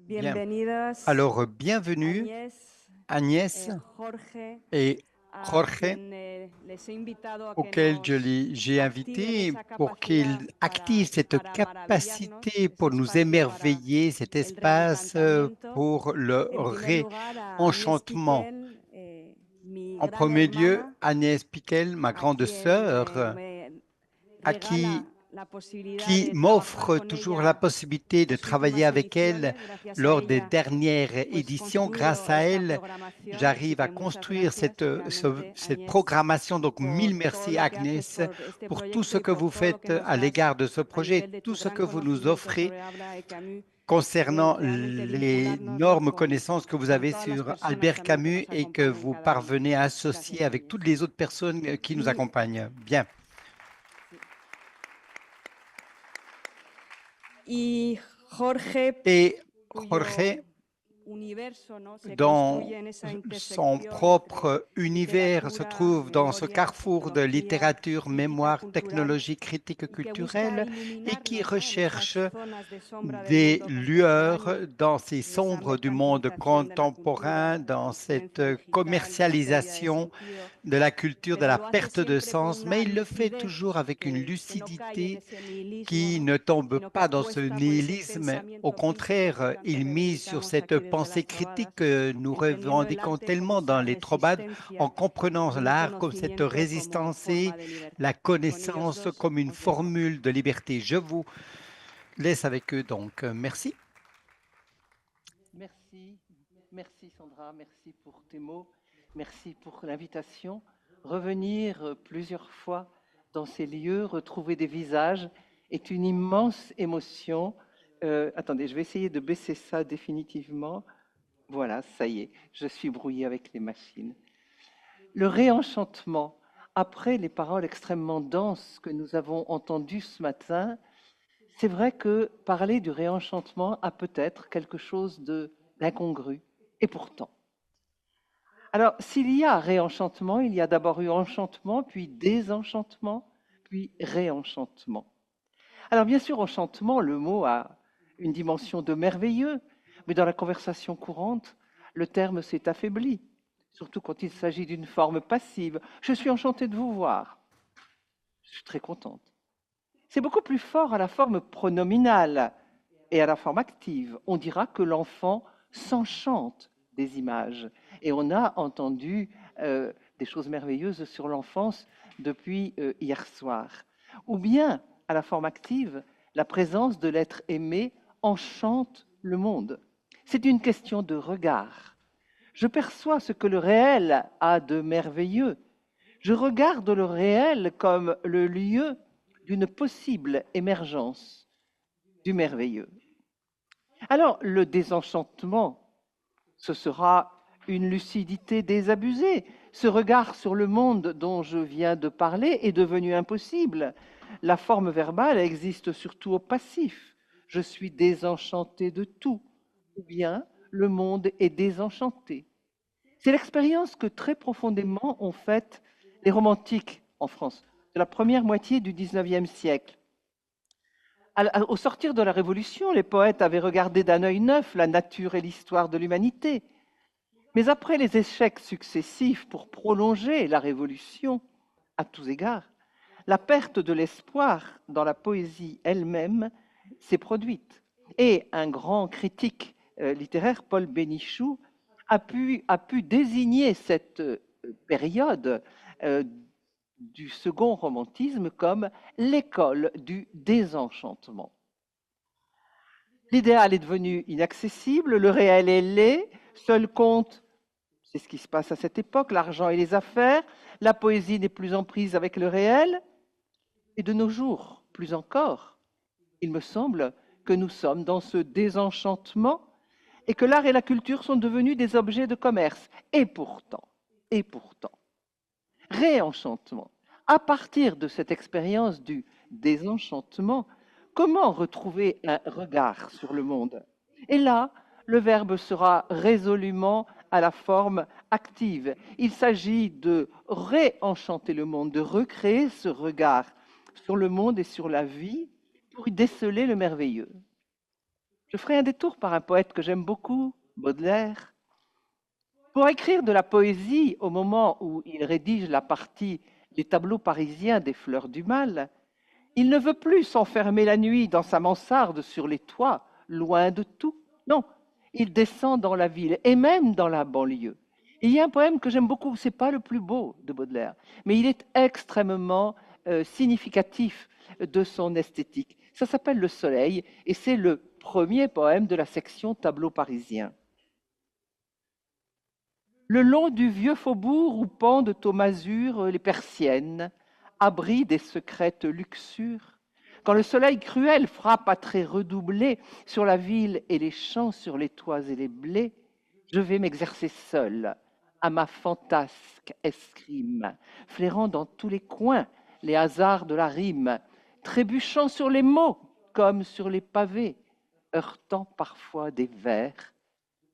Bien. Bienvenidas Alors, bienvenue Agnès, Agnès Jorge, et a Jorge, quien les he invitado a que auxquels nos j'ai activen invité esa pour capacidad qu'ils activent cette para maravillarnos, capacité ese pour nous espacio para émerveiller, cet el espace reencantamiento. pour le En primer lugar, a Agnès réenchantement. Piquel, mi En gran premier lieu, hermana, Agnès Piquel, ma a grande quien sœur, me à regala la posibilidad qui de trabajar m'offre con toujours la ella possibilité de las travailler últimas avec elle ediciones. Gracias a lors des ella, dernières pues éditions. Grâce construido à esta elle, programación, así j'arrive à que muchas construire gracias realmente, cette Agnès, programmation. Donc, mille por todo merci lo que haces Agnès por este pour tout ce proyecto y que por vous todo lo que faites nos à das l'égard de ce a projet, nivel de tout tu ce gran que vous nous conocimiento offrez sobre Albert Camus, concernant realmente les vincularnos, ¿no?, énormes connaissances que vous con avez todas las sur personas Albert también que Camus nos et que acompañan vous cada día. parvenez à associer Gracias, avec Agnès. toutes les autres personnes qui nous Y, accompagnent. Bien. y Jorge, Et cuyo Jorge, universo, ¿no?, se dans construye en esa son intersección entre propre univers, se literatura, trouve dans ce memoria, carrefour de tecnología, littérature, crítica mémoire, cultural, technologie, critique y que busca culturelle, et qui iluminarnos, ¿no?, en esas recherche zonas de sombra del des mundo lueurs contemporáneo, dans ces en esa sombres du monde mercantilización de la contemporain, cultura, de la dans cette obsolescencia digital, de la pérdida de commercialisation sentido, de la culture, de pero la lo hace perte de siempre con sens, una mais il le fait lucidez toujours avec une que no cae en lucidité ese nihilismo, qui ¿no?, ne tombe sino que pas dans ce apuesta por ese nihilisme. Au pensamiento crítico que contraire, tanto il mise sur reivindicamos cette aquí desde pensée las critique trovadas, que nous entendiendo el revendiquons arte como tellement dans esa les trovades, en resistencia comprenant y un l'art comme cette conocimiento como résistance et forma de libertad. la Con ellos connaissance dos comme une os dejo. formule de liberté. Je vous laisse avec eux donc. Merci. Merci, merci Sandra, merci pour tes mots, merci pour l'invitation. Revenir plusieurs fois dans ces lieux, retrouver des visages, est une immense émotion. Attendez, je vais essayer de baisser ça définitivement. Voilà, ça y est, je suis brouillée avec les machines. Le réenchantement, après les paroles extrêmement denses que nous avons entendues ce matin, c'est vrai que parler du réenchantement a peut-être quelque chose d'incongru. Et pourtant. Alors, s'il y a réenchantement, il y a d'abord eu enchantement, puis désenchantement, puis réenchantement. Alors, bien sûr, enchantement, le mot a une dimension de merveilleux, mais dans la conversation courante, le terme s'est affaibli, surtout quand il s'agit d'une forme passive. Je suis enchantée de vous voir. Je suis très contente. C'est beaucoup plus fort à la forme pronominale et à la forme active. On dira que l'enfant s'enchante des images. Et on a entendu des choses merveilleuses sur l'enfance depuis hier soir. Ou bien, à la forme active, la présence de l'être aimé enchante le monde. C'est une question de regard. Je perçois ce que le réel a de merveilleux. Je regarde le réel comme le lieu d'une possible émergence du merveilleux. Alors, le désenchantement, ce sera une lucidité désabusée. Ce regard sur le monde dont je viens de parler est devenu impossible. La forme verbale existe surtout au passif. Je suis désenchanté de tout. Ou bien, le monde est désenchanté. C'est l'expérience que très profondément ont faite les romantiques en France, de la première moitié du XIXe siècle. Au sortir de la Révolution, les poètes avaient regardé d'un œil neuf la nature et l'histoire de l'humanité. Mais après les échecs successifs pour prolonger la Révolution, à tous égards, la perte de l'espoir dans la poésie elle-même s'est produite. Et un grand critique littéraire, Paul Bénichou, a pu désigner cette période du second romantisme comme l'école du désenchantement. L'idéal est devenu inaccessible, le réel est laid, seul compte, c'est ce qui se passe à cette époque, l'argent et les affaires, la poésie n'est plus en prise avec le réel, et de nos jours, plus encore, il me semble que nous sommes dans ce désenchantement et que l'art et la culture sont devenus des objets de commerce. Et pourtant, réenchantement. À partir de cette expérience du désenchantement, comment retrouver un regard sur le monde? Et là, le verbe sera résolument à la forme active. Il s'agit de réenchanter le monde, de recréer ce regard sur le monde et sur la vie pour y déceler le merveilleux. Je ferai un détour par un poète que j'aime beaucoup, Baudelaire. Pour écrire de la poésie au moment où il rédige la partie Les tableaux parisiens des fleurs du mal, il ne veut plus s'enfermer la nuit dans sa mansarde sur les toits, loin de tout. Non, il descend dans la ville et même dans la banlieue. Il y a un poème que j'aime beaucoup, c'est pas le plus beau de Baudelaire, mais il est extrêmement significatif de son esthétique. Ça s'appelle Le Soleil et c'est le premier poème de la section Tableaux parisiens. Le long du vieux faubourg où pendent aux masures les persiennes, abri des secrètes luxures, quand le soleil cruel frappe à traits redoublés sur la ville et les champs, sur les toits et les blés, je vais m'exercer seul à ma fantasque escrime, flairant dans tous les coins les hasards de la rime, trébuchant sur les mots comme sur les pavés, heurtant parfois des vers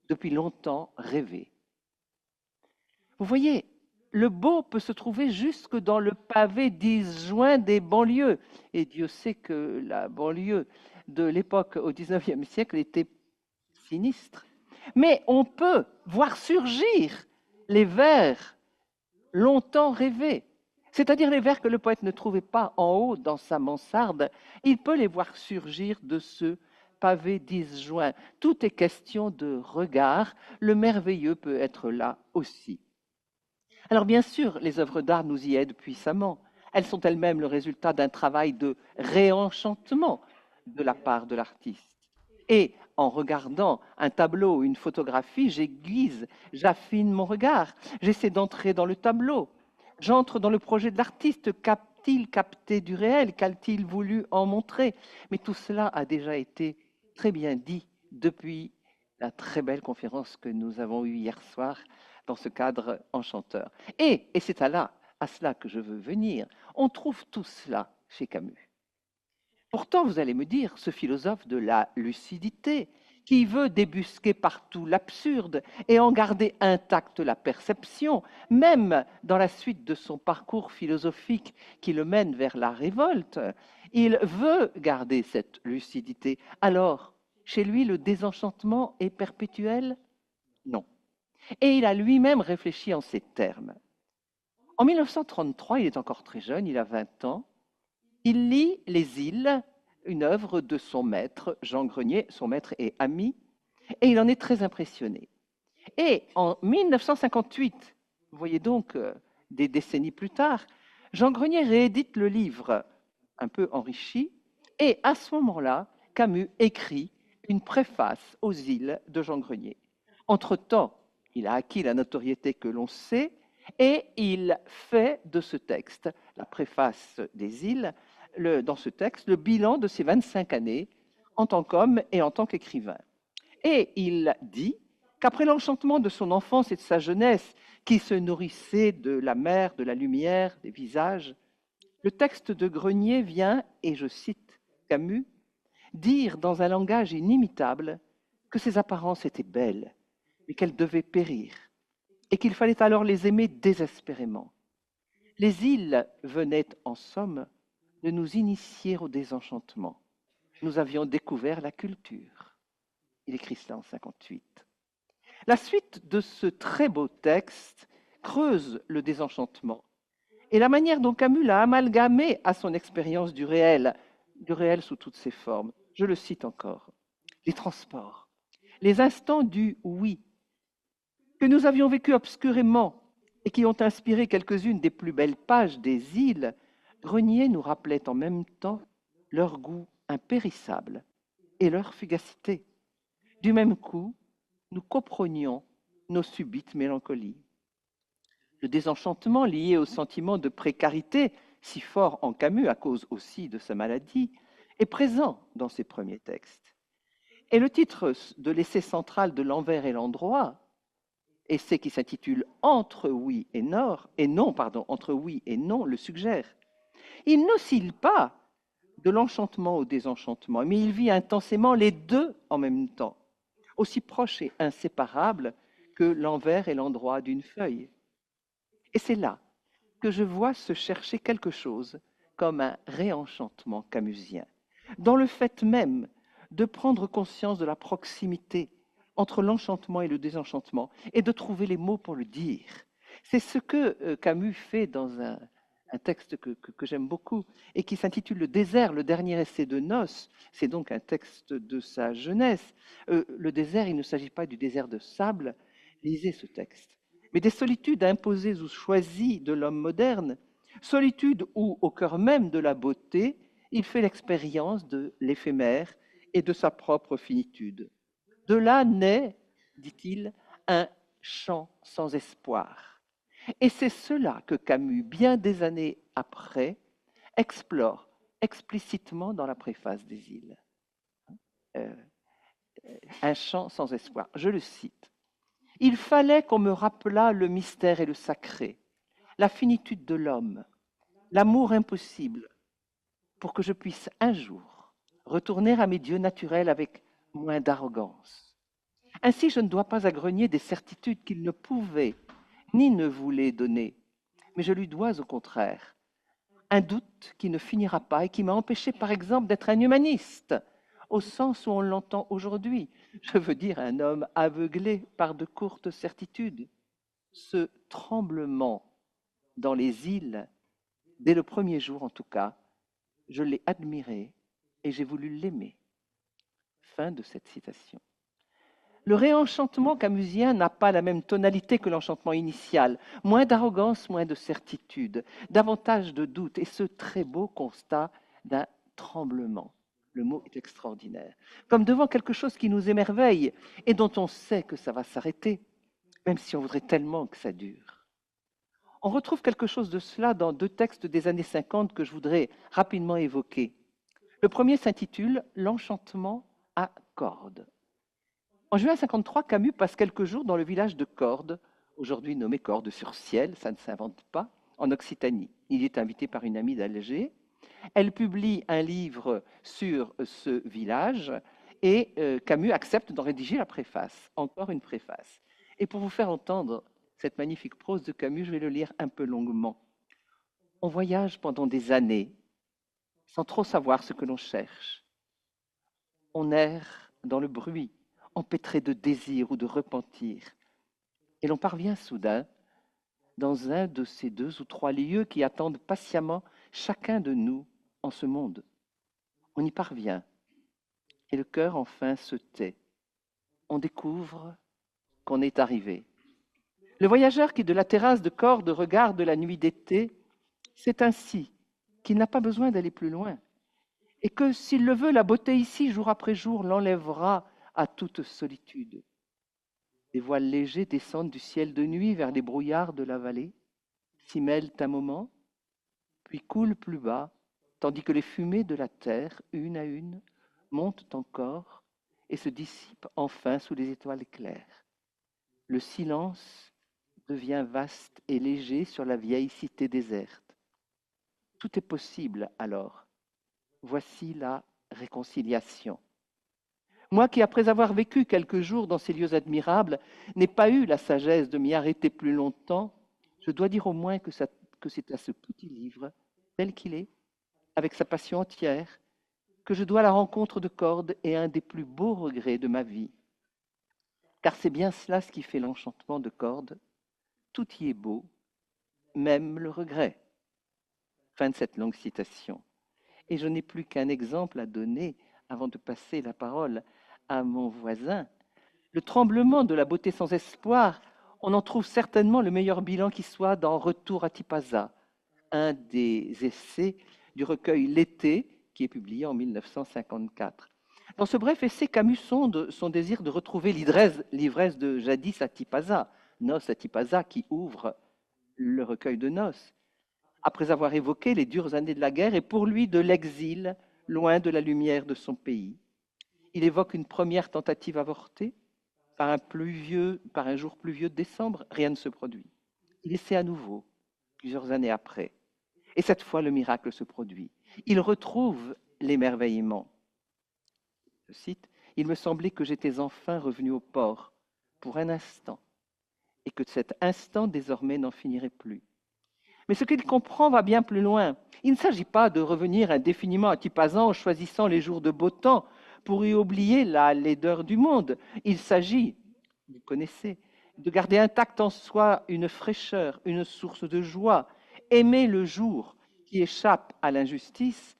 depuis longtemps rêvés. Vous voyez, le beau peut se trouver jusque dans le pavé disjoint des banlieues. Et Dieu sait que la banlieue de l'époque au XIXe siècle était sinistre. Mais on peut voir surgir les vers longtemps rêvés, c'est-à-dire les vers que le poète ne trouvait pas en haut dans sa mansarde. Il peut les voir surgir de ce pavé disjoint. Tout est question de regard. Le merveilleux peut être là aussi. Alors bien sûr, les œuvres d'art nous y aident puissamment. Elles sont elles-mêmes le résultat d'un travail de réenchantement de la part de l'artiste. Et en regardant un tableau ou une photographie, j'aiguise, j'affine mon regard, j'essaie d'entrer dans le tableau, j'entre dans le projet de l'artiste. Qu'a-t-il capté du réel? Qu'a-t-il voulu en montrer? Mais tout cela a déjà été très bien dit depuis la très belle conférence que nous avons eue hier soir dans ce cadre enchanteur. Et c'est à cela que je veux venir, on trouve tout cela chez Camus. Pourtant, vous allez me dire, ce philosophe de la lucidité, qui veut débusquer partout l'absurde et en garder intacte la perception, même dans la suite de son parcours philosophique qui le mène vers la révolte, il veut garder cette lucidité. Alors, chez lui, le désenchantement est perpétuel? Non. Et il a lui-même réfléchi en ces termes. En 1933, il est encore très jeune, il a 20 ans, il lit Les Îles, une œuvre de son maître, Jean Grenier, son maître et ami, et il en est très impressionné. Et en 1958, vous voyez donc des décennies plus tard, Jean Grenier réédite le livre, un peu enrichi, et à ce moment-là, Camus écrit une préface aux Îles de Jean Grenier. Entre-temps, il a acquis la notoriété que l'on sait, et il fait de ce texte, la préface des Îles, dans ce texte, le bilan de ses 25 années en tant qu'homme et en tant qu'écrivain. Et il dit qu'après l'enchantement de son enfance et de sa jeunesse, qui se nourrissait de la mer, de la lumière, des visages, le texte de Grenier vient, et je cite Camus, dire dans un langage inimitable que ces apparences étaient belles, mais qu'elles devaient périr, et qu'il fallait alors les aimer désespérément. Les îles venaient, en somme, de nous initier au désenchantement. Nous avions découvert la culture. Il écrit cela en 1958. La suite de ce très beau texte creuse le désenchantement et la manière dont Camus l'a amalgamé à son expérience du réel sous toutes ses formes. Je le cite encore. Les transports, les instants du oui, que nous avions vécu obscurément et qui ont inspiré quelques-unes des plus belles pages des Îles, Grenier nous rappelait en même temps leur goût impérissable et leur fugacité. Du même coup, nous comprenions nos subites mélancolies. Le désenchantement lié au sentiment de précarité, si fort en Camus à cause aussi de sa maladie, est présent dans ses premiers textes. Et le titre de l'essai central de L'envers et l'endroit, essai qui s'intitule Entre oui et non, entre oui et non, le suggère. Il n'oscille pas de l'enchantement au désenchantement, mais il vit intensément les deux en même temps, aussi proches et inséparables que l'envers et l'endroit d'une feuille. Et c'est là que je vois se chercher quelque chose comme un réenchantement camusien, dans le fait même de prendre conscience de la proximité entre l'enchantement et le désenchantement et de trouver les mots pour le dire. C'est ce que Camus fait dans un texte que j'aime beaucoup et qui s'intitule Le désert, le dernier essai de Noce. C'est donc un texte de sa jeunesse. Le désert, il ne s'agit pas du désert de sable, lisez ce texte, mais des solitudes imposées ou choisies de l'homme moderne, solitude où, au cœur même de la beauté, il fait l'expérience de l'éphémère et de sa propre finitude. De là naît, dit-il, un chant sans espoir. Et c'est cela que Camus, bien des années après, explore explicitement dans la préface des Îles. Un chant sans espoir. Je le cite. « Il fallait qu'on me rappelât le mystère et le sacré, la finitude de l'homme, l'amour impossible, pour que je puisse un jour retourner à mes dieux naturels avec moins d'arrogance. Ainsi, je ne dois pas agrenier des certitudes qu'il ne pouvait ni ne voulait donner, mais je lui dois au contraire un doute qui ne finira pas et qui m'a empêché, par exemple, d'être un humaniste, au sens où on l'entend aujourd'hui. Je veux dire un homme aveuglé par de courtes certitudes. Ce tremblement dans les îles, dès le premier jour en tout cas, je l'ai admiré et j'ai voulu l'aimer. » Fin de cette citation. Le réenchantement camusien n'a pas la même tonalité que l'enchantement initial. Moins d'arrogance, moins de certitude, davantage de doute, et ce très beau constat d'un tremblement. Le mot est extraordinaire. Comme devant quelque chose qui nous émerveille et dont on sait que ça va s'arrêter, même si on voudrait tellement que ça dure. On retrouve quelque chose de cela dans deux textes des années 50 que je voudrais rapidement évoquer. Le premier s'intitule « L'enchantement à cordes ». En juin 1953, Camus passe quelques jours dans le village de Cordes, aujourd'hui nommé Cordes-sur-Ciel, ça ne s'invente pas, en Occitanie. Il est invité par une amie d'Alger. Elle publie un livre sur ce village et Camus accepte d'en rédiger la préface, encore une préface. Et pour vous faire entendre cette magnifique prose de Camus, je vais le lire un peu longuement. On voyage pendant des années sans trop savoir ce que l'on cherche. On erre dans le bruit, empêtré de désir ou de repentir. Et l'on parvient soudain dans un de ces 2 ou 3 lieux qui attendent patiemment chacun de nous en ce monde. On y parvient, et le cœur enfin se tait. On découvre qu'on est arrivé. Le voyageur qui de la terrasse de Cordes regarde la nuit d'été, c'est ainsi qu'il n'a pas besoin d'aller plus loin, et que s'il le veut, la beauté ici, jour après jour, l'enlèvera à toute solitude. Des voiles légers descendent du ciel de nuit vers les brouillards de la vallée, s'y mêlent un moment, puis coulent plus bas, tandis que les fumées de la terre, une à une, montent encore et se dissipent enfin sous les étoiles claires. Le silence devient vaste et léger sur la vieille cité déserte. Tout est possible alors. Voici la réconciliation. Moi qui, après avoir vécu quelques jours dans ces lieux admirables, n'ai pas eu la sagesse de m'y arrêter plus longtemps, je dois dire au moins que c'est à ce petit livre, tel qu'il est, avec sa passion entière, que je dois la rencontre de Cordes et un des plus beaux regrets de ma vie. Car c'est bien cela ce qui fait l'enchantement de Cordes. Tout y est beau, même le regret. Fin de cette longue citation. Et je n'ai plus qu'un exemple à donner avant de passer la parole à mon voisin. Le tremblement de la beauté sans espoir, on en trouve certainement le meilleur bilan qui soit dans Retour à Tipaza, un des essais du recueil L'été, qui est publié en 1954. Dans ce bref essai, Camus sonde son désir de retrouver l'ivresse de jadis à Tipaza, Noce à Tipaza, qui ouvre le recueil de Noce, après avoir évoqué les dures années de la guerre et pour lui de l'exil, loin de la lumière de son pays. Il évoque une première tentative avortée. Par un jour pluvieux de décembre, rien ne se produit. Il essaie à nouveau, plusieurs années après. Et cette fois, le miracle se produit. Il retrouve l'émerveillement. Je cite, « Il me semblait que j'étais enfin revenu au port, pour un instant, et que cet instant désormais n'en finirait plus. » Mais ce qu'il comprend va bien plus loin. Il ne s'agit pas de revenir indéfiniment à Tipaza en choisissant les jours de beau temps pourrait oublier la laideur du monde. Il s'agit, vous connaissez, de garder intacte en soi une fraîcheur, une source de joie, aimer le jour qui échappe à l'injustice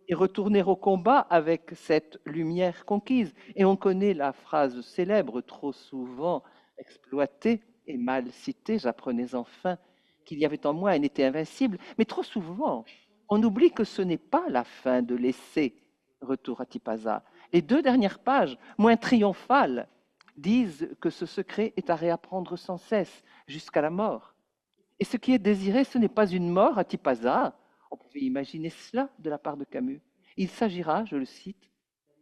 et retourner au combat avec cette lumière conquise. Et on connaît la phrase célèbre, trop souvent exploitée et mal citée, j'apprenais enfin qu'il y avait en moi un été invincible, mais trop souvent, on oublie que ce n'est pas la fin de l'essai, retour à Tipaza. Les 2 dernières pages, moins triomphales, disent que ce secret est à réapprendre sans cesse, jusqu'à la mort. Et ce qui est désiré, ce n'est pas une mort à Tipaza. On pouvait imaginer cela de la part de Camus. Il s'agira, je le cite,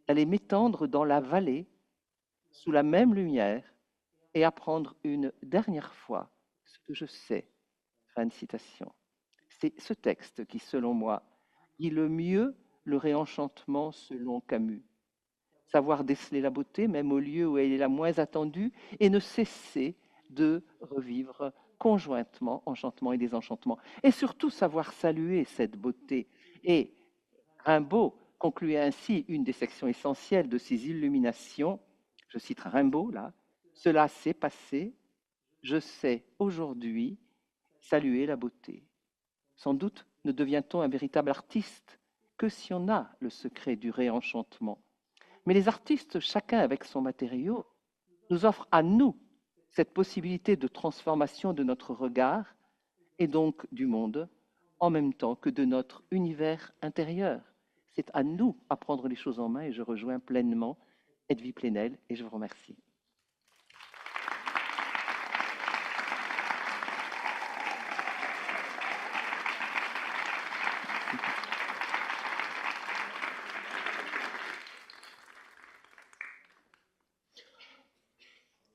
d'aller m'étendre dans la vallée, sous la même lumière, et apprendre une dernière fois ce que je sais. Fin de citation. C'est ce texte qui, selon moi, dit le mieux le réenchantement selon Camus. Savoir déceler la beauté, même au lieu où elle est la moins attendue, et ne cesser de revivre conjointement enchantement et désenchantement. Et surtout savoir saluer cette beauté. Et Rimbaud concluait ainsi une des sections essentielles de ses illuminations. Je cite Rimbaud là. Cela s'est passé, je sais aujourd'hui saluer la beauté. Sans doute ne devient-on un véritable artiste que si on a le secret du réenchantement. Mais les artistes, chacun avec son matériau, nous offrent à nous cette possibilité de transformation de notre regard et donc du monde, en même temps que de notre univers intérieur. C'est à nous à prendre les choses en main et je rejoins pleinement Edwy Plenel et je vous remercie.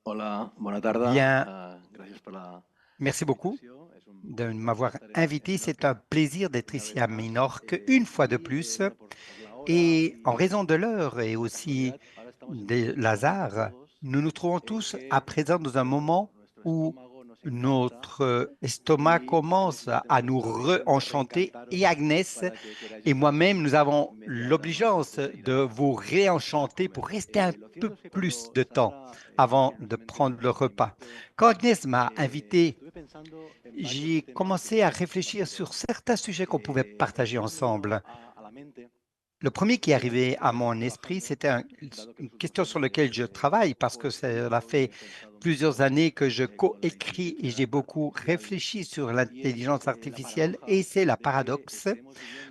Hola, bona tarda. Bien, Gràcies per la merci beaucoup invitació. És un de m'avoir invité. C'est un plaisir d'être ici à Minorque une fois de plus. Et en raison de l'heure et aussi de Lazare, nous nous trouvons tous à présent dans un moment où notre estomac commence à nous re-enchanter et Agnès et moi-même, nous avons l'obligeance de vous réenchanter pour rester un peu plus de temps avant de prendre le repas. Quand Agnès m'a invité, j'ai commencé à réfléchir sur certains sujets qu'on pouvait partager ensemble. Le premier qui est arrivé à mon esprit, c'était une question sur laquelle je travaille parce que cela fait plusieurs années que je coécris et j'ai beaucoup réfléchi sur l'intelligence artificielle et c'est la paradoxe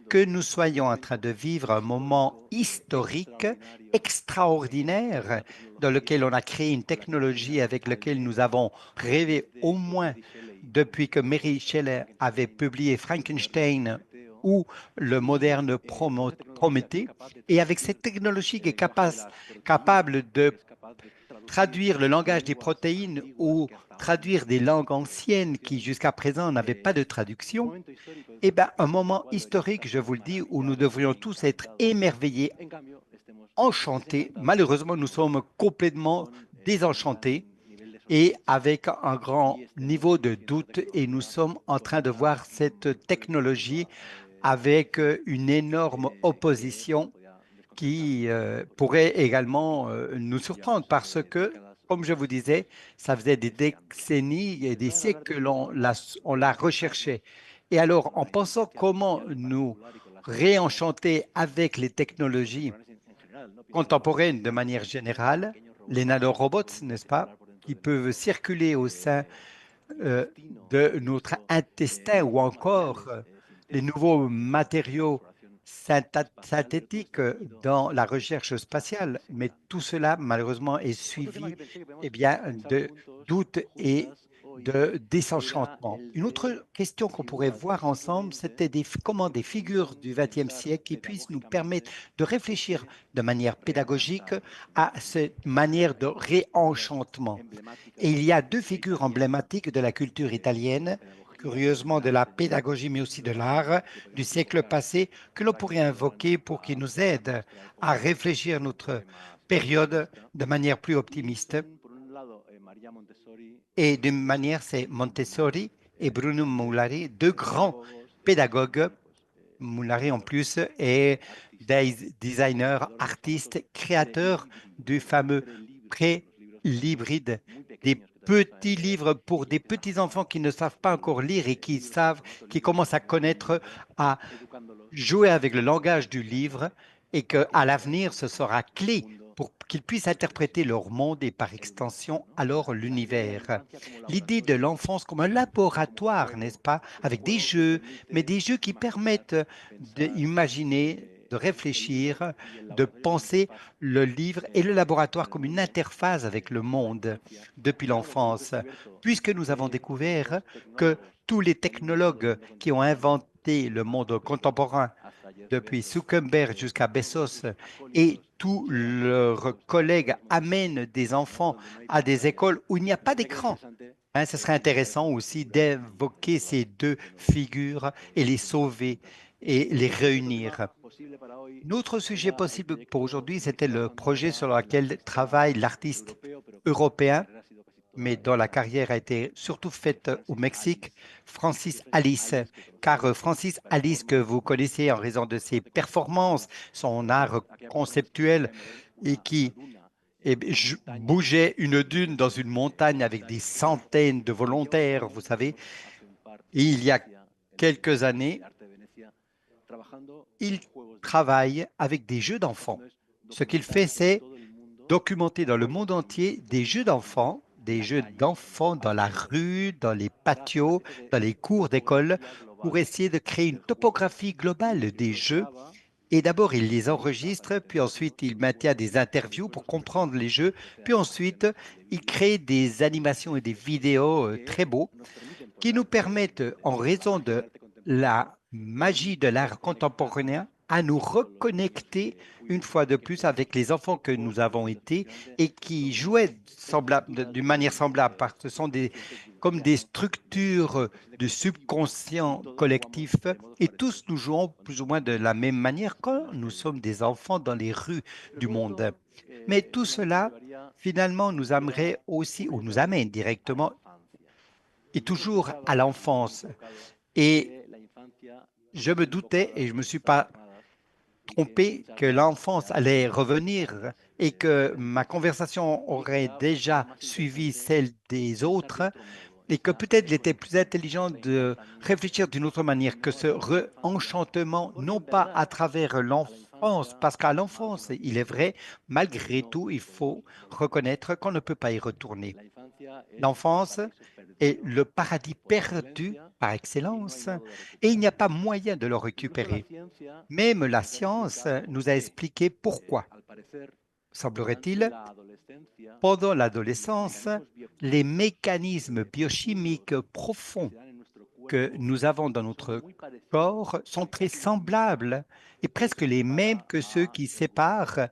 que nous soyons en train de vivre un moment historique extraordinaire dans lequel on a créé une technologie avec laquelle nous avons rêvé au moins depuis que Mary Shelley avait publié Frankenstein ou le moderne Prométhée. Et avec cette technologie qui est capable de traduire le langage des protéines ou traduire des langues anciennes qui jusqu'à présent n'avaient pas de traduction, eh bien, un moment historique, je vous le dis, où nous devrions tous être émerveillés, enchantés. Malheureusement, nous sommes complètement désenchantés et avec un grand niveau de doute et nous sommes en train de voir cette technologie avec une énorme opposition qui pourrait également nous surprendre parce que, comme je vous disais, ça faisait des décennies et des siècles que on la recherchait. Et alors, en pensant comment nous réenchanter avec les technologies contemporaines de manière générale, les nanorobots, n'est-ce pas, qui peuvent circuler au sein euh, de notre intestin ou encore les nouveaux matériaux synthétiques dans la recherche spatiale. Mais tout cela, malheureusement, est suivi eh bien, de doutes et de désenchantement. Une autre question qu'on pourrait voir ensemble, c'était comment des figures du XXe siècle qui puissent nous permettre de réfléchir de manière pédagogique à cette manière de réenchantement. Et il y a 2 figures emblématiques de la culture italienne, curieusement de la pédagogie, mais aussi de l'art du siècle passé, que l'on pourrait invoquer pour qu'ils nous aident à réfléchir notre période de manière plus optimiste. Et d'une manière, c'est Montessori et Bruno Mullari, 2 grands pédagogues. Moulari, en plus, est designers, artistes, créateurs du fameux pré-libride, des petits livres pour des petits enfants qui ne savent pas encore lire et qui commencent à connaître, à jouer avec le langage du livre et qu'à l'avenir, ce sera clé pour qu'ils puissent interpréter leur monde et par extension alors l'univers. L'idée de l'enfance comme un laboratoire, n'est-ce pas, avec des jeux, mais des jeux qui permettent d'imaginer, de réfléchir, de penser le livre et le laboratoire comme une interface avec le monde depuis l'enfance, puisque nous avons découvert que tous les technologues qui ont inventé le monde contemporain, depuis Zuckerberg jusqu'à Bezos, et tous leurs collègues amènent des enfants à des écoles où il n'y a pas d'écran. Hein, ce serait intéressant aussi d'évoquer ces deux figures et les sauver et les réunir. Notre sujet possible pour aujourd'hui, c'était le projet sur lequel travaille l'artiste européen, mais dont la carrière a été surtout faite au Mexique, Francis Alice. Car Francis Alice, que vous connaissez en raison de ses performances, son art conceptuel, et qui bougeait une dune dans une montagne avec des centaines de volontaires, vous savez. Et il y a quelques années, il travaille avec des jeux d'enfants. Ce qu'il fait, c'est documenter dans le monde entier des jeux d'enfants dans la rue, dans les patios, dans les cours d'école, pour essayer de créer une topographie globale des jeux. Et d'abord, il les enregistre, puis ensuite, il maintient des interviews pour comprendre les jeux, puis ensuite, il crée des animations et des vidéos très beaux qui nous permettent, en raison de la magie de l'art contemporain, à nous reconnecter une fois de plus avec les enfants que nous avons été et qui jouaient d'une manière semblable, parce que ce sont comme des structures de subconscient collectif et tous nous jouons plus ou moins de la même manière quand nous sommes des enfants dans les rues du monde. Mais tout cela, finalement, nous amènerait aussi, ou nous amène directement et toujours à l'enfance. Et je me doutais et je ne me suis pas trompé que l'enfance allait revenir et que ma conversation aurait déjà suivi celle des autres et que peut-être il était plus intelligent de réfléchir d'une autre manière que ce re-enchantement, non pas à travers l'enfance, parce qu'à l'enfance, il est vrai, malgré tout, il faut reconnaître qu'on ne peut pas y retourner. L'enfance est le paradis perdu par excellence et il n'y a pas moyen de le récupérer. Même la science nous a expliqué pourquoi. Semblerait-il, pendant l'adolescence, les mécanismes biochimiques profonds que nous avons dans notre corps sont très semblables et presque les mêmes que ceux qui séparent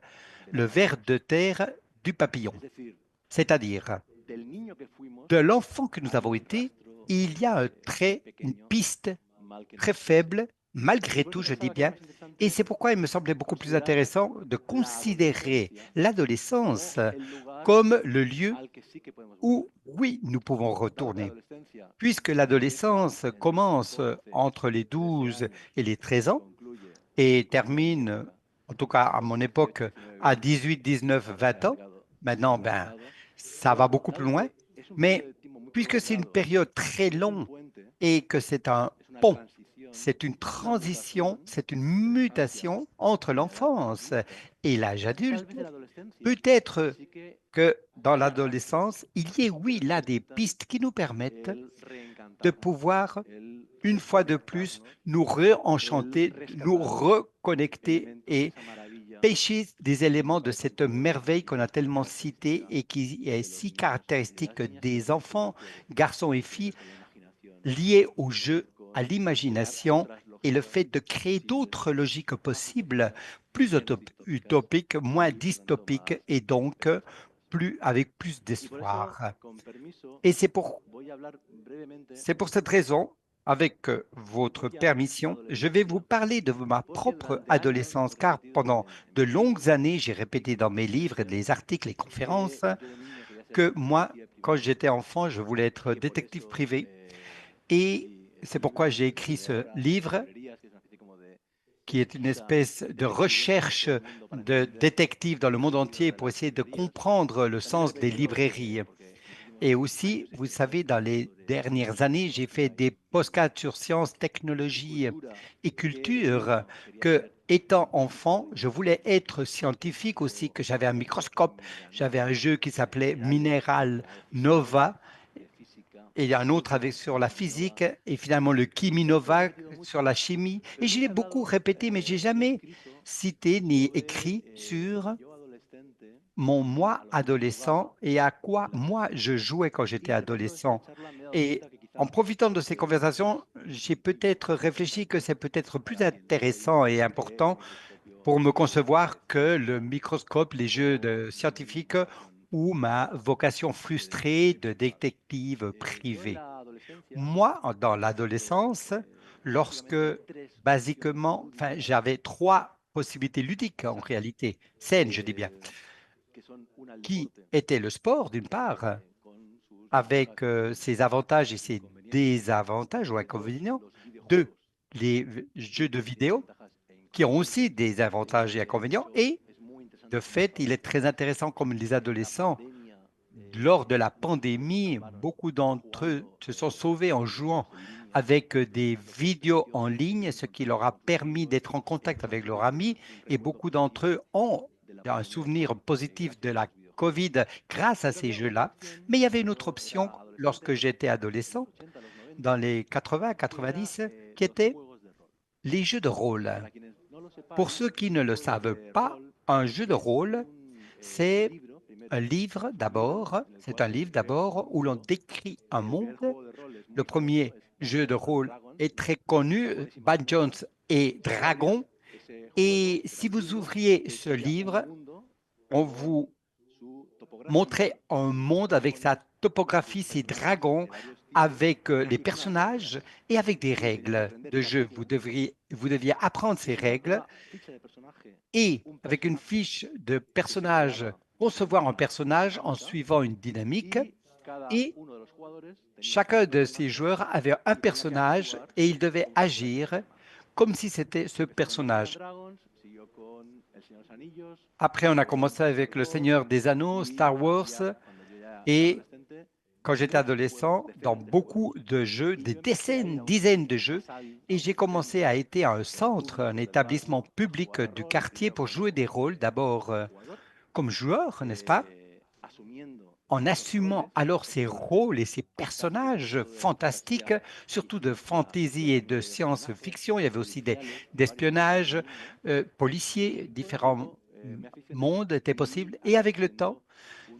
le ver de terre du papillon. C'est-à-dire, de l'enfant que nous avons été, il y a une piste très faible, malgré tout, je dis bien, et c'est pourquoi il me semblait beaucoup plus intéressant de considérer l'adolescence comme le lieu où, oui, nous pouvons retourner. Puisque l'adolescence commence entre les 12 et les 13 ans et termine, en tout cas à mon époque, à 18, 19, 20 ans. Maintenant, ben, ça va beaucoup plus loin. Mais puisque c'est une période très longue et que c'est un pont, c'est une transition, c'est une mutation entre l'enfance et l'âge adulte, peut-être que dans l'adolescence, il y ait, oui, là des pistes qui nous permettent de pouvoir, une fois de plus, nous réenchanter, nous reconnecter et pêcher des éléments de cette merveille qu'on a tellement citée et qui est si caractéristique des enfants, garçons et filles, liés au jeu, à l'imagination et le fait de créer d'autres logiques possibles, plus utopiques, moins dystopiques et donc avec plus d'espoir. Et c'est pour cette raison, avec votre permission, je vais vous parler de ma propre adolescence, car pendant de longues années, j'ai répété dans mes livres, les articles et conférences, que moi, quand j'étais enfant, je voulais être détective privé. Et c'est pourquoi j'ai écrit ce livre qui est une espèce de recherche de détective dans le monde entier pour essayer de comprendre le sens des librairies. Et aussi, vous savez, dans les dernières années, j'ai fait des postcards sur sciences, technologies et culture que, étant enfant, je voulais être scientifique aussi, que j'avais un microscope, j'avais un jeu qui s'appelait Mineral Nova, et il y a un autre avec, sur la physique, et finalement le Kiminova sur la chimie. Et je l'ai beaucoup répété, mais j'ai jamais cité ni écrit sur mon moi adolescent et à quoi moi je jouais quand j'étais adolescent. Et en profitant de ces conversations, j'ai peut-être réfléchi que c'est peut-être plus intéressant et important pour me concevoir que le microscope, les jeux de scientifiques ou ma vocation frustrée de détective privé. Moi, dans l'adolescence, lorsque basiquement, enfin, j'avais trois possibilités ludiques en réalité, saines, je dis bien, qui étaient le sport d'une part, avec ses avantages et ses désavantages ou inconvénients. Deux, les jeux de vidéo qui ont aussi des avantages et inconvénients. Et de fait, il est très intéressant comme les adolescents, lors de la pandémie, beaucoup d'entre eux se sont sauvés en jouant avec des vidéos en ligne, ce qui leur a permis d'être en contact avec leurs amis. Et beaucoup d'entre eux ont un souvenir positif de la COVID grâce à ces jeux-là. Mais il y avait une autre option lorsque j'étais adolescent, dans les 80-90, qui était les jeux de rôle. Pour ceux qui ne le savent pas, un jeu de rôle, c'est un livre d'abord, c'est un livre d'abord où l'on décrit un monde. Le premier jeu de rôle est très connu, Dungeons et Dragons. Et si vous ouvriez ce livre, on vous montrait un monde avec sa topographie, ses dragons, avec les personnages et avec des règles de jeu. Vous deviez apprendre ces règles et avec une fiche de personnage, concevoir un personnage en suivant une dynamique. Et chacun de ces joueurs avait un personnage et il devait agir comme si c'était ce personnage. Après, on a commencé avec Le Seigneur des Anneaux, Star Wars, et quand j'étais adolescent, dans beaucoup de jeux, des dizaines de jeux, et j'ai commencé à être à un centre, un établissement public du quartier pour jouer des rôles, d'abord comme joueur, n'est-ce pas? En assumant alors ces rôles et ces personnages fantastiques, surtout de fantasy et de science-fiction. Il y avait aussi d'espionnage, policiers, différents mondes étaient possibles. Et avec le temps,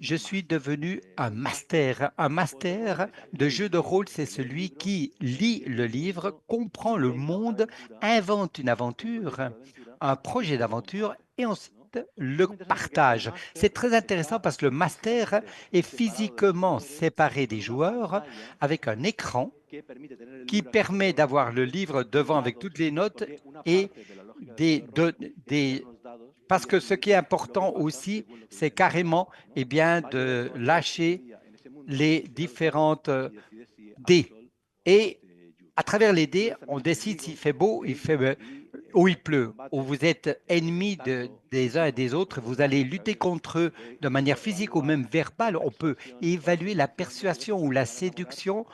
je suis devenu un master. Un master de jeu de rôle, c'est celui qui lit le livre, comprend le monde, invente une aventure, un projet d'aventure et ensuite le partage. C'est très intéressant parce que le master est physiquement séparé des joueurs avec un écran qui permet d'avoir le livre devant avec toutes les notes et parce que ce qui est important aussi, c'est carrément bien, de lâcher les différentes dés. Et à travers les dés, on décide s'il fait beau, ou il pleut, ou vous êtes ennemis des uns et des autres, vous allez lutter contre eux de manière physique ou même verbale. On peut évaluer la persuasion ou la séduction.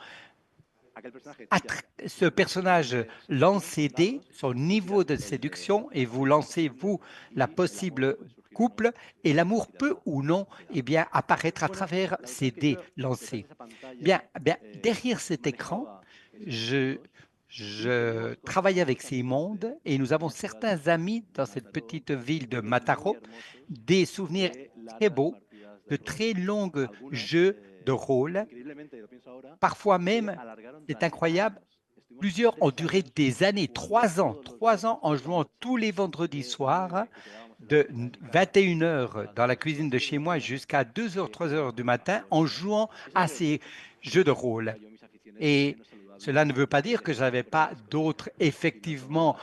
Ce personnage lance ses dés, son niveau de séduction, et vous lancez, vous, la possible couple, et l'amour peut ou non apparaître à travers ces dés lancés. Derrière cet écran, je travaille avec ces mondes et nous avons certains amis dans cette petite ville de Mataro, des souvenirs très beaux, de très longs jeux de rôle. Parfois même, c'est incroyable, plusieurs ont duré des années, 3 ans en jouant tous les vendredis soirs de 21 heures dans la cuisine de chez moi jusqu'à 2 heures, 3 heures du matin en jouant à ces jeux de rôle. Et cela ne veut pas dire que je n'avais pas d'autres, effectivement,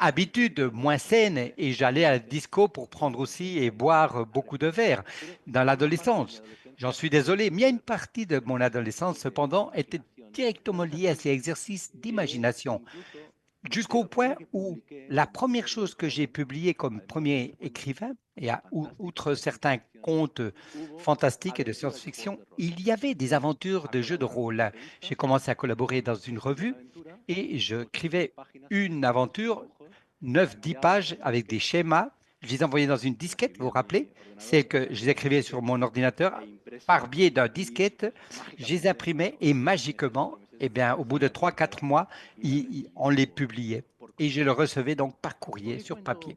habitudes moins saines et j'allais à la disco pour prendre aussi et boire beaucoup de verre dans l'adolescence. J'en suis désolé, mais il y a une partie de mon adolescence, cependant, était directement liée à ces exercices d'imagination. jusqu'au point où la première chose que j'ai publiée comme premier écrivain, et outre certains contes fantastiques et de science-fiction, il y avait des aventures de jeux de rôle. J'ai commencé à collaborer dans une revue et j'écrivais une aventure, 9, 10 pages avec des schémas. Je les envoyais dans une disquette, vous vous rappelez? Celle que je les écrivais sur mon ordinateur par biais d'un disquette, je les imprimais et magiquement, eh bien, au bout de 3, 4 mois, on les publiait. Et je le recevais donc par courrier sur papier.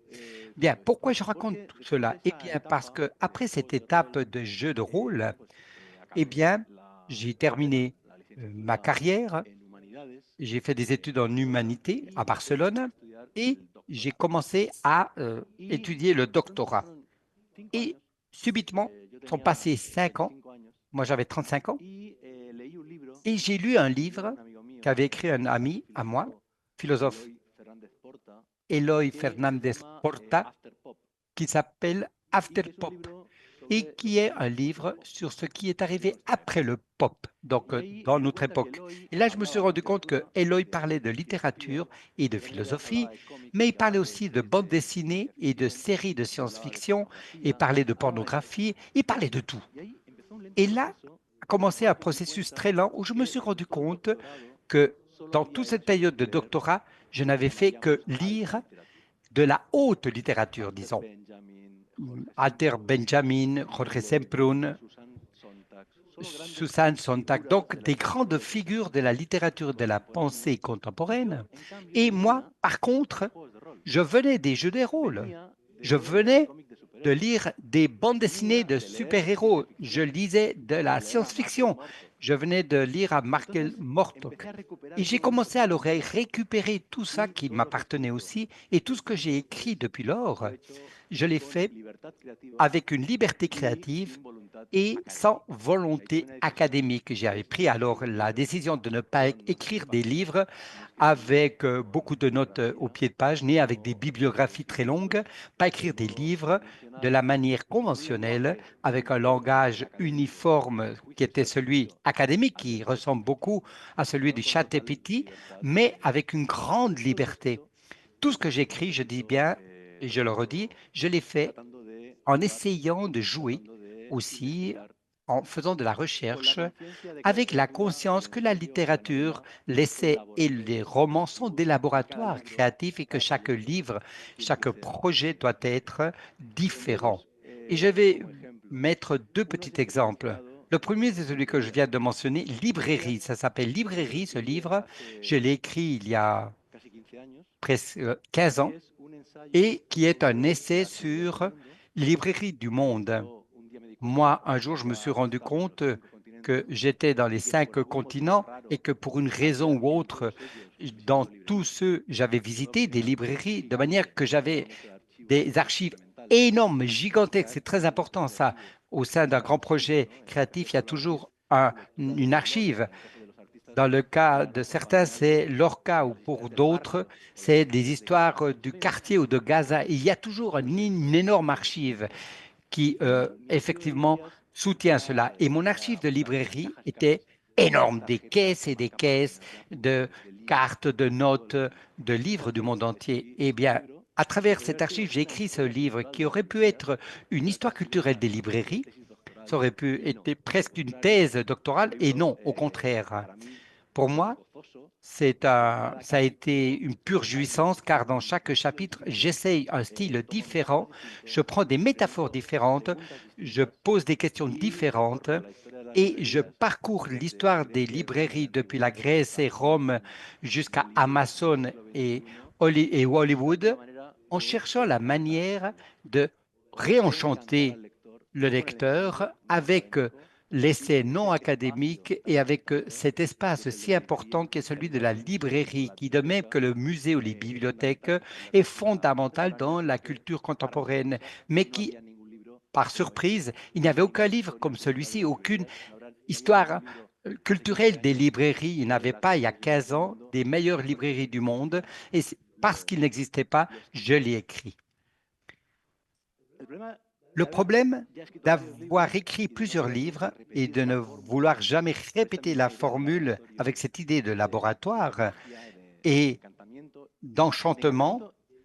Bien, pourquoi je raconte tout cela? Eh bien, parce que après cette étape de jeu de rôle, eh bien, j'ai terminé ma carrière, j'ai fait des études en humanité à Barcelone et j'ai commencé à étudier le doctorat. Et subitement, sont passés 5 ans, moi j'avais 35 ans, et j'ai lu un livre qu'avait écrit un ami à moi, philosophe Eloy Fernández Porta, qui s'appelle After Pop, et qui est un livre sur ce qui est arrivé après le pop, donc dans notre époque. Et là, je me suis rendu compte que Eloy parlait de littérature et de philosophie, mais il parlait aussi de bande dessinée et de séries de science-fiction, et parlait de pornographie, il parlait de tout. Et là a commencé un processus très lent où je me suis rendu compte que dans toute cette période de doctorat, je n'avais fait que lire de la haute littérature, disons. Alter Benjamin, Jorge Semprún, Susan Sontag, donc des grandes figures de la littérature de la pensée contemporaine. Et moi, par contre, je venais des jeux de rôle. Je venais de lire des bandes dessinées de super-héros. Je lisais de la science-fiction. Je venais de lire à Markel Mortok. Et j'ai commencé à récupérer tout ça qui m'appartenait aussi et tout ce que j'ai écrit depuis lors. Je l'ai fait avec une liberté créative et sans volonté académique. J'avais pris alors la décision de ne pas écrire des livres avec beaucoup de notes au pied de page, ni avec des bibliographies très longues, pas écrire des livres de la manière conventionnelle, avec un langage uniforme qui était celui académique, qui ressemble beaucoup à celui du ChatGPT, mais avec une grande liberté. Tout ce que j'écris, je dis bien, et je le redis, je l'ai fait en essayant de jouer aussi, en faisant de la recherche, avec la conscience que la littérature, l'essai et les romans sont des laboratoires créatifs et que chaque livre, chaque projet doit être différent. Et je vais mettre 2 petits exemples. Le premier, c'est celui que je viens de mentionner, Librairie. Ça s'appelle Librairie, ce livre. Je l'ai écrit il y a presque 15 ans et qui est un essai sur les librairies du monde. Moi, un jour, je me suis rendu compte que j'étais dans les 5 continents et que pour une raison ou autre, dans tous ceux, j'avais visité des librairies de manière que j'avais des archives énormes, gigantesques. C'est très important ça. Au sein d'un grand projet créatif, il y a toujours une archive. Dans le cas de certains, c'est Lorca ou pour d'autres, c'est des histoires du quartier ou de Gaza. Il y a toujours une énorme archive qui, effectivement, soutient cela. Et mon archive de librairie était énorme, des caisses et des caisses de cartes, de notes, de livres du monde entier. Eh bien, à travers cette archive, j'ai écrit ce livre qui aurait pu être une histoire culturelle des librairies. Ça aurait pu être presque une thèse doctorale, et non, au contraire. Pour moi, ça a été une pure jouissance car dans chaque chapitre, j'essaye un style différent, je prends des métaphores différentes, je pose des questions différentes et je parcours l'histoire des librairies depuis la Grèce et Rome jusqu'à Amazon et Hollywood en cherchant la manière de réenchanter le lecteur avec l'essai non académique et avec cet espace si important qui est celui de la librairie, qui, de même que le musée ou les bibliothèques, est fondamental dans la culture contemporaine, mais qui, par surprise, il n'y avait aucun livre comme celui-ci, aucune histoire culturelle des librairies. Il n'y avait pas, il y a 15 ans, des meilleures librairies du monde, et parce qu'il n'existait pas, je l'ai écrit. Le problème d'avoir écrit plusieurs livres et de ne vouloir jamais répéter la formule avec cette idée de laboratoire et d'enchantement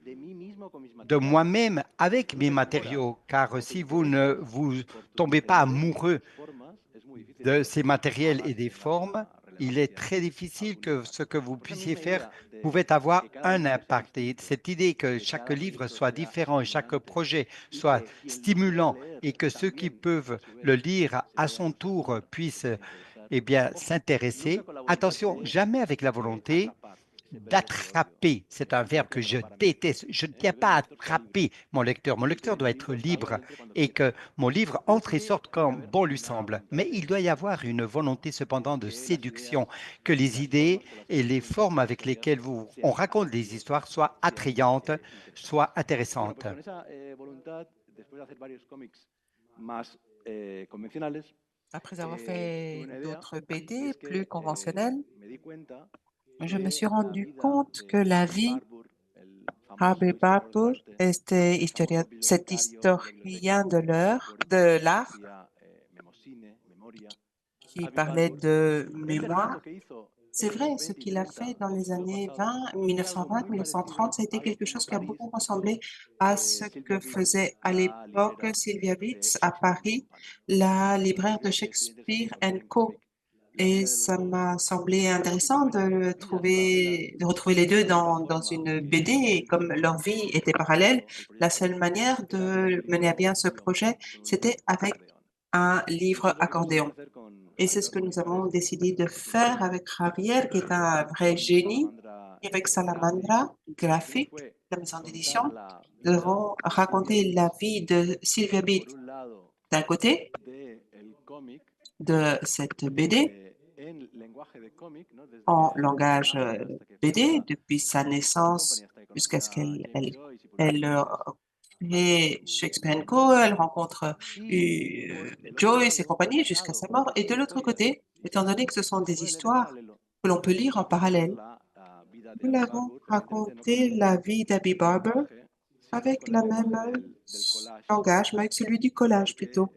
de moi-même avec mes matériaux, car si vous ne vous tombez pas amoureux de ces matériels et des formes, il est très difficile que ce que vous puissiez faire pouvait avoir un impact. Et cette idée que chaque livre soit différent et chaque projet soit stimulant et que ceux qui peuvent le lire à son tour puissent eh bien, s'intéresser. Attention, jamais avec la volonté d'attraper. C'est un verbe que je déteste. Je ne tiens pas à attraper mon lecteur. Mon lecteur doit être libre et que mon livre entre et sorte comme bon lui semble. Mais il doit y avoir une volonté cependant de séduction, que les idées et les formes avec lesquelles on raconte des histoires soient attrayantes, soient intéressantes. Après avoir fait d'autres BD plus conventionnels, je me suis rendu compte que la vie Harvey Barbour cet historien de l'art qui parlait de mémoire. C'est vrai, ce qu'il a fait dans les années 1920, 1930, ça a été quelque chose qui a beaucoup ressemblé à ce que faisait à l'époque Sylvia Witz à Paris, la libraire de Shakespeare Co. Et ça m'a semblé intéressant de retrouver les deux dans une BD. Et comme leur vie était parallèle, la seule manière de mener à bien ce projet, c'était avec un livre accordéon. Et c'est ce que nous avons décidé de faire avec Javier, qui est un vrai génie, et avec Salamandra Graphic, la maison d'édition. Nous avons raconté la vie de Sylvia Beat d'un côté de cette BD en langage BD depuis sa naissance jusqu'à ce qu'elle crée Shakespeare Co. Elle rencontre Joyce et compagnie jusqu'à sa mort. Et de l'autre côté, étant donné que ce sont des histoires que l'on peut lire en parallèle, nous l'avons raconté la vie d'Abby Barber avec le même langage, mais avec celui du collage plutôt.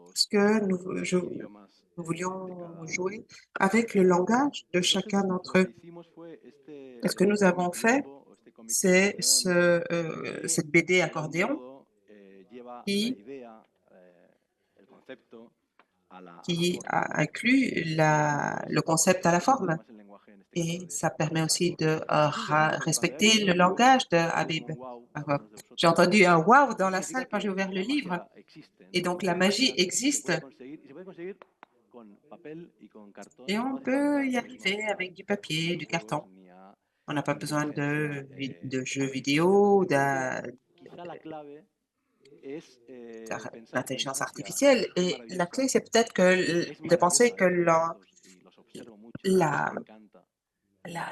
Parce que nous voulions jouer avec le langage de chacun d'entre eux. Et ce que nous avons fait, c'est cette BD accordéon qui inclut le concept à la forme. Et ça permet aussi de respecter le langage de Habib. J'ai entendu un wow dans la salle quand j'ai ouvert le livre. Et donc la magie existe. Et on peut y arriver avec du papier, du carton. On n'a pas besoin de jeux vidéo, d'intelligence artificielle. Et la clé, c'est peut-être de penser que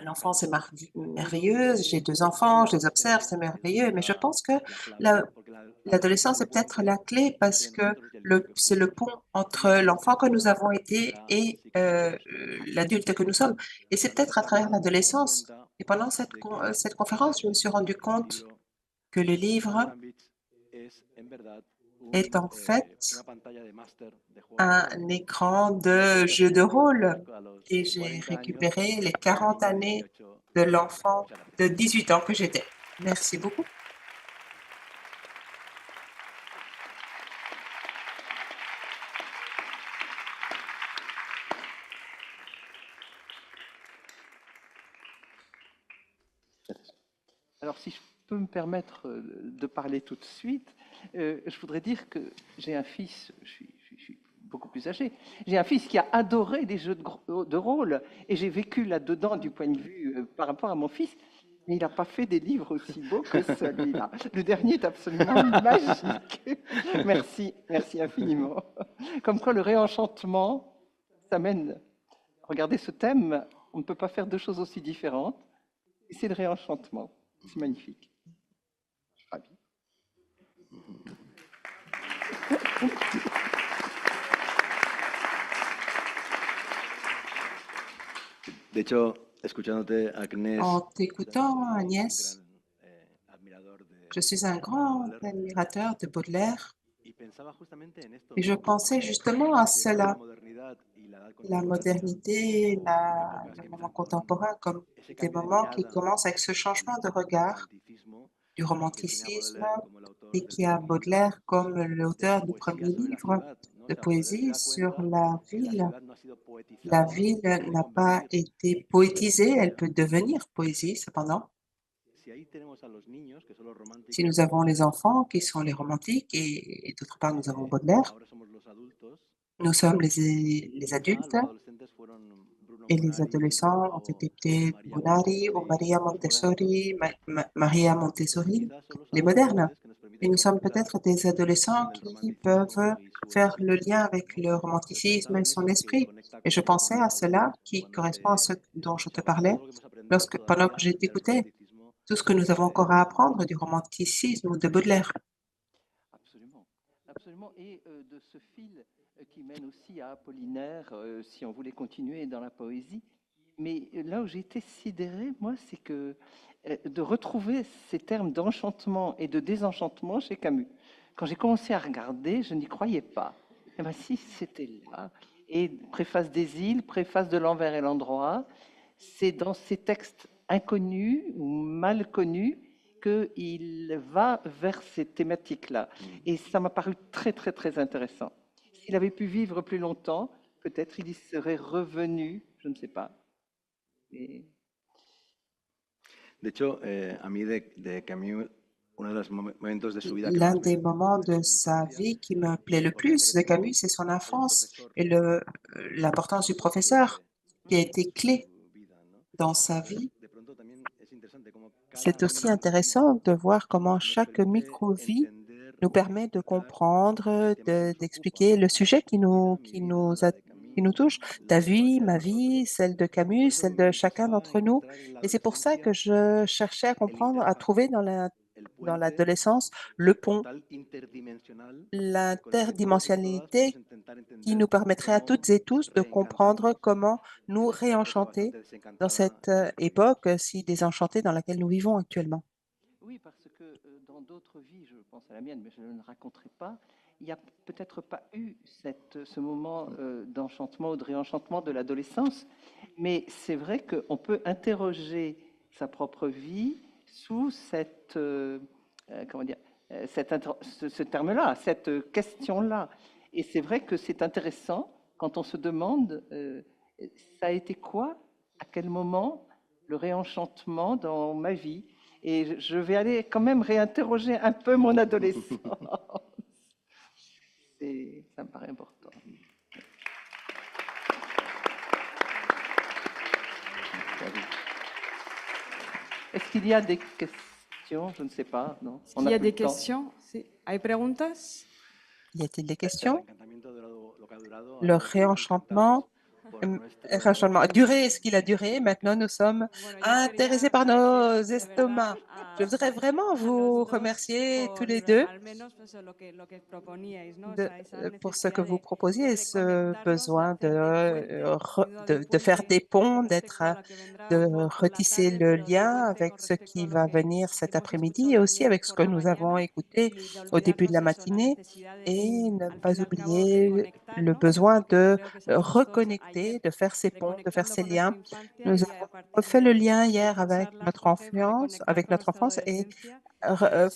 l'enfance est merveilleuse. J'ai deux enfants, je les observe, c'est merveilleux. Mais je pense que l'adolescence est peut-être la clé parce que c'est le pont entre l'enfant que nous avons été et l'adulte que nous sommes. Et c'est peut-être à travers l'adolescence. Et pendant cette conférence, je me suis rendu compte que le livre est en fait un écran de jeu de rôle. Et j'ai récupéré les 40 années de l'enfant de 18 ans que j'étais. Merci beaucoup. Alors, si je peux me permettre de parler tout de suite, je voudrais dire que j'ai un fils, je suis beaucoup plus âgé, j'ai un fils qui a adoré les jeux de rôle et j'ai vécu là-dedans du point de vue par rapport à mon fils, mais il n'a pas fait des livres aussi beaux que celui-là. Le dernier est absolument magique. Merci, merci infiniment. Comme quoi le réenchantement, ça mène. Regardez ce thème, on ne peut pas faire deux choses aussi différentes, et c'est le réenchantement. C'est magnifique. Je suis ravi. De hecho, escuchándote, Agnès, En t'écoutant, Agnès, je suis un grand admirateur de Baudelaire Et je pensais justement à cela, la modernité, le moment contemporain, comme des moments qui commencent avec ce changement de regard du romanticisme et qui a Baudelaire comme l'auteur du premier livre de poésie sur la ville. La ville n'a pas été poétisée, elle peut devenir poésie cependant. Si nous avons les enfants qui sont les romantiques et d'autre part nous avons Baudelaire, nous sommes les adultes et les adolescents ont été peut-être Bonari ou Maria Montessori, Maria Montessori, les modernes. Et nous sommes peut-être des adolescents qui peuvent faire le lien avec le romanticisme et son esprit. Et je pensais à cela qui correspond à ce dont je te parlais pendant que je t'écoutais, tout ce que nous avons encore à apprendre du romanticisme ou de Baudelaire. Absolument, absolument. Et de ce fil qui mène aussi à Apollinaire, si on voulait continuer dans la poésie. Mais là où j'ai été sidérée, moi, c'est que de retrouver ces termes d'enchantement et de désenchantement chez Camus. Quand j'ai commencé à regarder, je n'y croyais pas. Eh bien, si, c'était là. Et préface des îles, préface de l'envers et l'endroit, c'est dans ces textes inconnus ou mal connus qu'il va vers ces thématiques-là. Et ça m'a paru très, très, très intéressant. S'il avait pu vivre plus longtemps, peut-être il y serait revenu, je ne sais pas. Et... De hecho, a mí de Camus, uno de los momentos de su vida que L'un más des moments de sa vie qui me plaît le plus de Camus, c'est son enfance et l'importance du professeur qui a été clé dans sa vie. C'est aussi intéressant de voir comment chaque micro-vie nous permet de comprendre, d'expliquer le sujet qui nous touche, ta vie, ma vie, celle de Camus, celle de chacun d'entre nous. Et c'est pour ça que je cherchais à comprendre, à trouver dans l'adolescence le pont, l'interdimensionnalité qui nous permettrait à toutes et tous de comprendre comment nous réenchanter dans cette époque si désenchantée dans laquelle nous vivons actuellement. Oui, parce que dans d'autres vies, je pense à la mienne, mais je ne le raconterai pas, il n'y a peut-être pas eu ce moment d'enchantement ou de réenchantement de l'adolescence, mais c'est vrai qu'on peut interroger sa propre vie sous comment dire, ce terme-là, cette question-là. Et c'est vrai que c'est intéressant quand on se demande, ça a été quoi, à quel moment, le réenchantement dans ma vie? Et je vais aller quand même réinterroger un peu mon adolescence. Ça me paraît important. Est-ce qu'il y a des questions? Je ne sais pas. Non. Est-ce qu'il y a des questions? Sí. ¿Hay preguntas? Y a-t-il des questions? Le réenchantement a duré ce qu'il a duré. Maintenant, nous sommes intéressés par nos estomacs. Je voudrais vraiment vous remercier tous les deux pour ce que vous proposiez, ce besoin de faire des ponts, de retisser le lien avec ce qui va venir cet après-midi et aussi avec ce que nous avons écouté au début de la matinée et ne pas oublier le besoin de reconnecter, de faire ces ponts, de faire ces liens. Nous avons refait le lien hier avec notre enfance et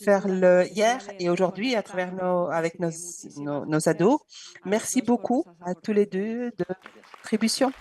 faire le hier et aujourd'hui à travers avec nos ados. Merci beaucoup à tous les deux de contribution.